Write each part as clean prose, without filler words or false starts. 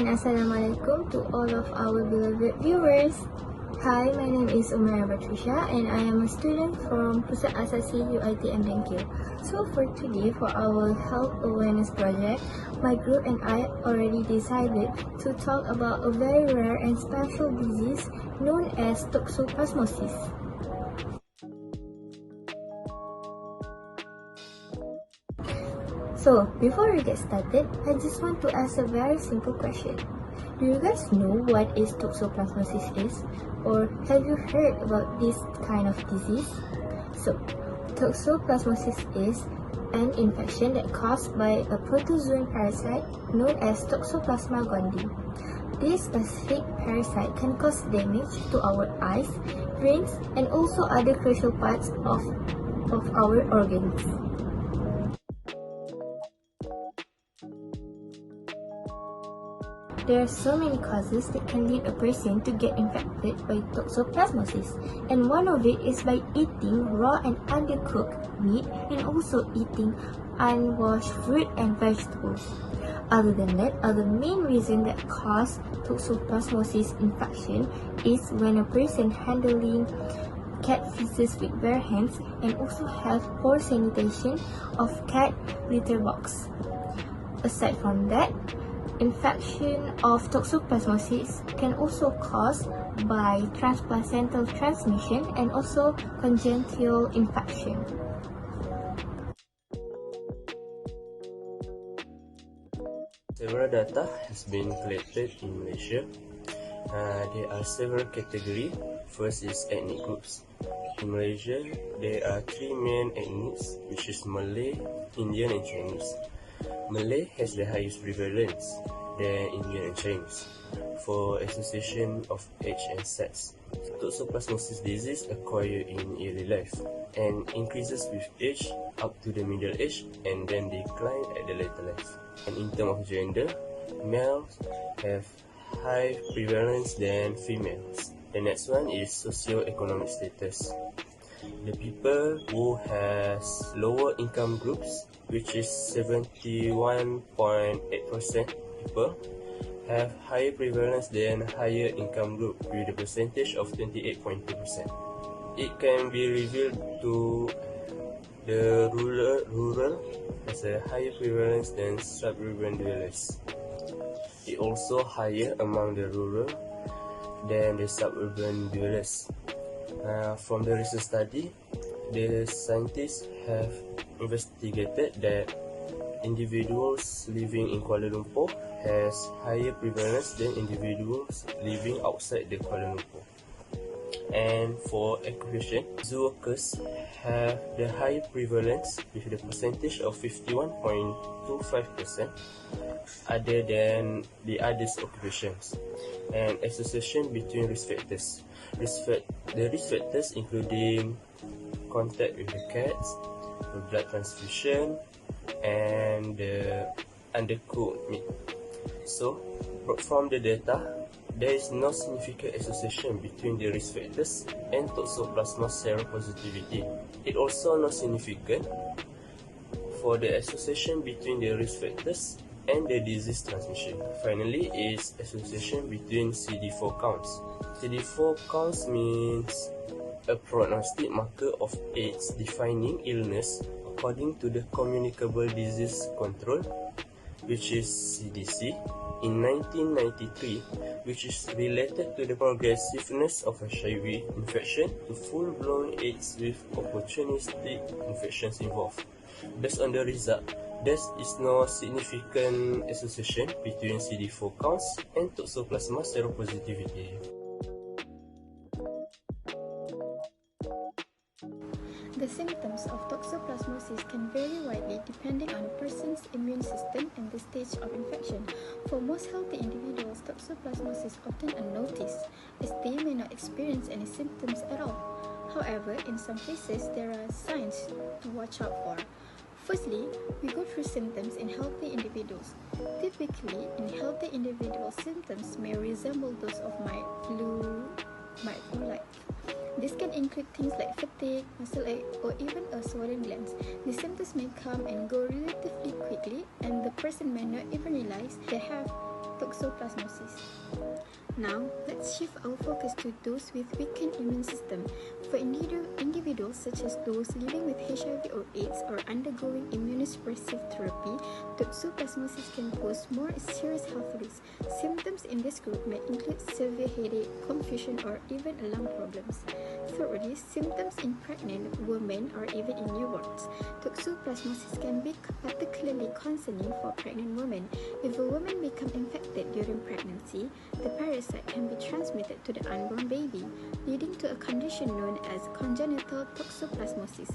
and Assalamualaikum to all of our beloved viewers. Hi, my name is Umaira Patricia and I am a student from Pusat Asasi UiTM Dengkil. So for today, for our health awareness project, my group and I already decided to talk about a very rare and special disease known as Toxoplasmosis. So, before we get started, I just want to ask a very simple question. Do you guys know what is Toxoplasmosis is? Or have you heard about this kind of disease? So, Toxoplasmosis is an infection that caused by a protozoan parasite known as Toxoplasma gondii. This specific parasite can cause damage to our eyes, brains, and also other crucial parts of our organs. There are so many causes that can lead a person to get infected by toxoplasmosis, and one of it is by eating raw and undercooked meat and also eating unwashed fruit and vegetables. Other than that, other main reason that cause toxoplasmosis infection is when a person handling cat feces with bare hands and also have poor sanitation of cat litter box. Aside from that, infection of toxoplasmosis can also caused by transplacental transmission and also congenital infection. Several data has been collected in Malaysia. There are several categories. First is ethnic groups. In Malaysia, there are three main ethnics, which is Malay, Indian and Chinese. Malay has the highest prevalence than Indian and Chinese for association of age and sex. Toxoplasmosis disease acquired in early life and increases with age up to the middle age and then decline at the later life. And in terms of gender, males have high prevalence than females. The next one is socio-economic status. The people who has lower income groups, which is 71.8% people, have higher prevalence than higher income group with a percentage of 28.2%. It can be revealed to the rural has a higher prevalence than suburban dwellers. It also higher among the rural than the suburban dwellers. From the recent study, the scientists have investigated that individuals living in Kuala Lumpur has higher prevalence than individuals living outside the Kuala Lumpur. And for occupation, zoo workers have the higher prevalence with the percentage of 51.25% other than the other occupations. And association between risk factors. The risk factors including contact with the cats, the blood transfusion, and the undercooked meat. So, from the data, there is no significant association between the risk factors and Toxoplasma seropositivity. It also not significant for the association between the risk factors and the disease transmission. Finally, is association between CD4 counts. CD4 counts means a prognostic marker of AIDS-defining illness according to the Communicable Disease Control, which is CDC, in 1993, which is related to the progressiveness of HIV infection to full-blown AIDS with opportunistic infections involved. Based on the result, there is no significant association between CD4 counts and Toxoplasma seropositivity. The symptoms of toxoplasmosis can vary widely depending on a person's immune system and the stage of infection. For most healthy individuals, toxoplasmosis is often unnoticed, as they may not experience any symptoms at all. However, in some cases, there are signs to watch out for. Firstly, we go through symptoms in healthy individuals. Typically, in healthy individuals, symptoms may resemble those of mild flu-like. This can include things like fatigue, muscle ache, or even a swollen glands. The symptoms may come and go relatively quickly, and the person may not even realize they have toxoplasmosis. Now, let's shift our focus to those with weakened immune system. For individuals such as those living with HIV or AIDS or undergoing immunosuppressive therapy, toxoplasmosis can pose more serious health risks. Symptoms in this group may include severe headache, confusion, or even lung problems. Thirdly, symptoms in pregnant women or even in newborns. Toxoplasmosis can be particularly concerning for pregnant women. If a woman becomes infected during pregnancy, the parasite can be transmitted to the unborn baby, leading to a condition known as congenital toxoplasmosis.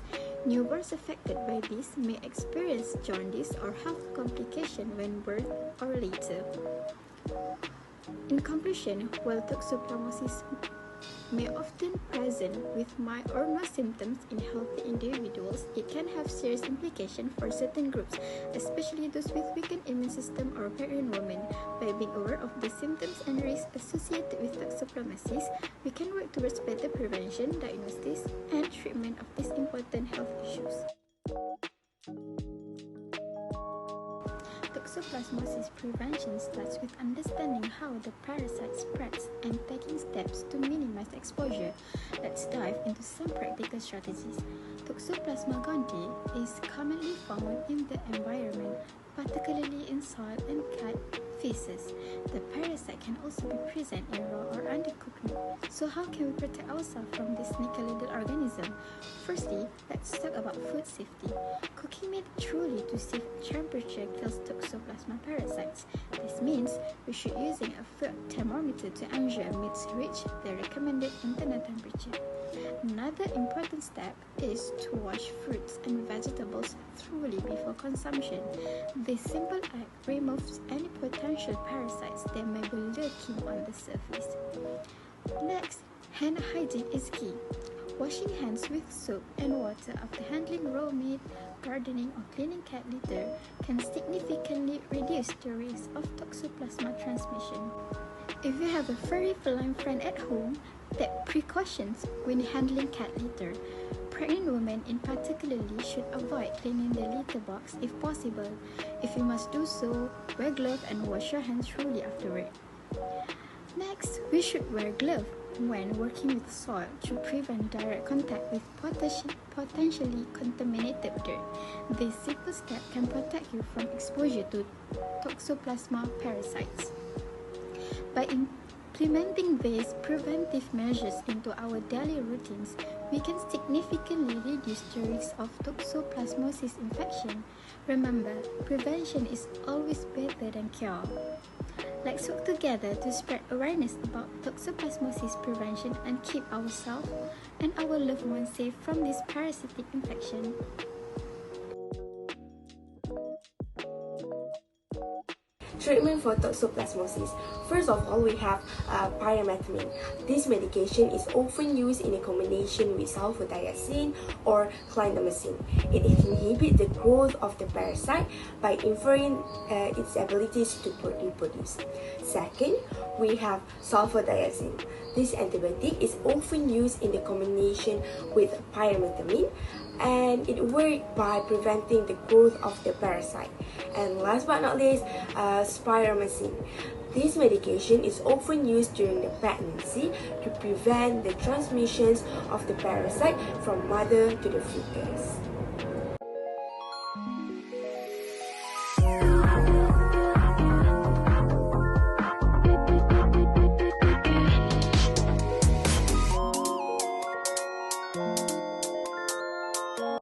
Newborns affected by this may experience jaundice or health complications when birth or later. In conclusion, while toxoplasmosis may often present with mild or no symptoms in healthy individuals, it can have serious implications for certain groups, especially those with weakened immune system or pregnant women. By being aware of the symptoms and risks associated with toxoplasmosis, we can work towards better prevention, diagnosis, and treatment of these important health issues. Toxoplasmosis prevention starts with understanding how the parasite spreads and taking steps to minimize exposure. Let's dive into some practical strategies. Toxoplasma gondii is commonly found in the environment, particularly in soil and cat feces. The parasite can also be present in raw or undercooked meat. So how can we protect ourselves from this sneaky little organism? Firstly, let's talk about food safety. Cooking meat truly to safe temperature kills Toxoplasma parasites. This means we should using a food thermometer to ensure meats reach the recommended internal temperature. Another important step is to wash fruits and vegetables thoroughly before consumption. This simple act removes any potential parasites that may be lurking on the surface. Next, hand hygiene is key. Washing hands with soap and water after handling raw meat, gardening, or cleaning cat litter can significantly reduce the risk of Toxoplasma transmission. If you have a furry feline friend at home, take precautions when handling cat litter. Pregnant women in particular should avoid cleaning the litter box if possible. If you must do so, wear gloves and wash your hands thoroughly afterward. Next, we should wear gloves when working with soil to prevent direct contact with potentially contaminated dirt. This simple step can protect you from exposure to Toxoplasma parasites. By implementing these preventive measures into our daily routines, we can significantly reduce the risk of Toxoplasmosis infection. Remember, prevention is always better than cure. Let's work together to spread awareness about Toxoplasmosis prevention and keep ourselves and our loved ones safe from this parasitic infection. Treatment for toxoplasmosis. First of all, we have pyrimethamine. This medication is often used in a combination with sulfadiazine or clindamycin. It inhibits the growth of the parasite by impairing its abilities to reproduce. Second, we have sulfadiazine. This antibiotic is often used in the combination with pyrimethamine, and it works by preventing the growth of the parasite. And last but not least, spironolactone. This medication is often used during the pregnancy to prevent the transmissions of the parasite from mother to the fetus.